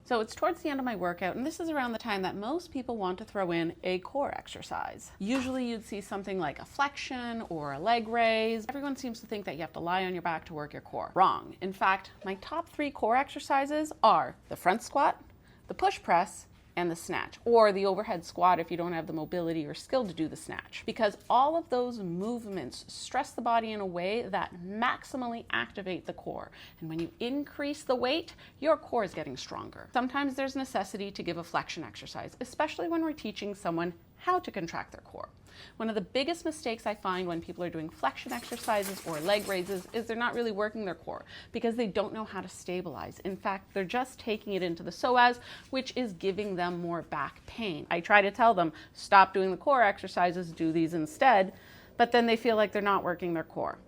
So it's towards the end of my workout, and this is around the time that most people want to throw in a core exercise. Usually you'd see something like a flexion or a leg raise. Everyone seems to think that you have to lie on your back to work your core. Wrong. In fact, my top 3 core exercises are the front squat, the push press, and the snatch, or the overhead squat if you don't have the mobility or skill to do the snatch. Because all of those movements stress the body in a way that maximally activate the core. And when you increase the weight, your core is getting stronger. Sometimes there's necessity to give a flexion exercise, especially when we're teaching someone how to contract their core. One of the biggest mistakes I find when people are doing flexion exercises or leg raises is they're not really working their core because they don't know how to stabilize. In fact, they're just taking it into the psoas, which is giving them more back pain. I try to tell them, stop doing the core exercises, do these instead, but then they feel like they're not working their core.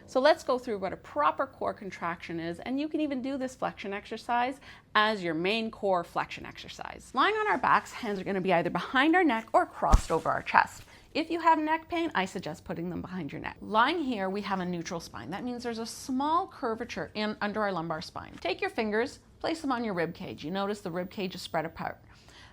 So let's go through what a proper core contraction is, and you can even do this flexion exercise as your main core flexion exercise. Lying on our backs, hands are going to be either behind our neck or crossed over our chest. If you have neck pain, I suggest putting them behind your neck. Lying here, we have a neutral spine. That means there's a small curvature under our lumbar spine. Take your fingers, place them on your rib cage. You notice the rib cage is spread apart.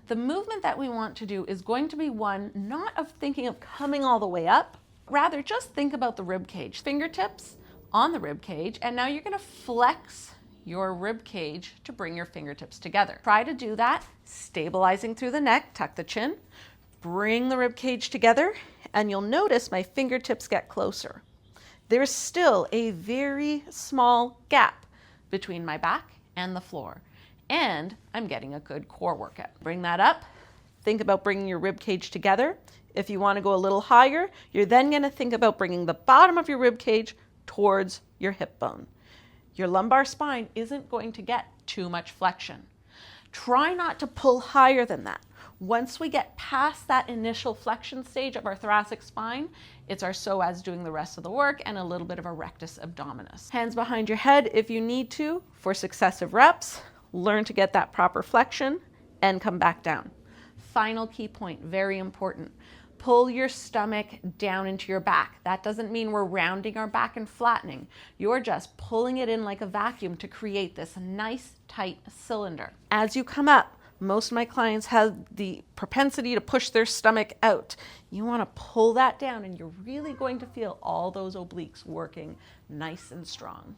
The movement that we want to do is going to be one not of thinking of coming all the way up, rather just think about the rib cage. Fingertips on the rib cage, and now you're going to flex your rib cage to bring your fingertips together. Try to do that, stabilizing through the neck, tuck the chin, bring the rib cage together, and you'll notice my fingertips get closer. There's still a very small gap between my back and the floor, and I'm getting a good core workout. Bring that up. Think about bringing your rib cage together. If you want to go a little higher, you're then going to think about bringing the bottom of your rib cage towards your hip bone. Your lumbar spine isn't going to get too much flexion. Try not to pull higher than that. Once we get past that initial flexion stage of our thoracic spine, it's our psoas doing the rest of the work and a little bit of a rectus abdominis. Hands behind your head if you need to for successive reps. Learn to get that proper flexion and come back down. Final key point, very important. Pull your stomach down into your back. That doesn't mean we're rounding our back and flattening. You're just pulling it in like a vacuum to create this nice, tight cylinder. As you come up, most of my clients have the propensity to push their stomach out. You want to pull that down, and you're really going to feel all those obliques working nice and strong.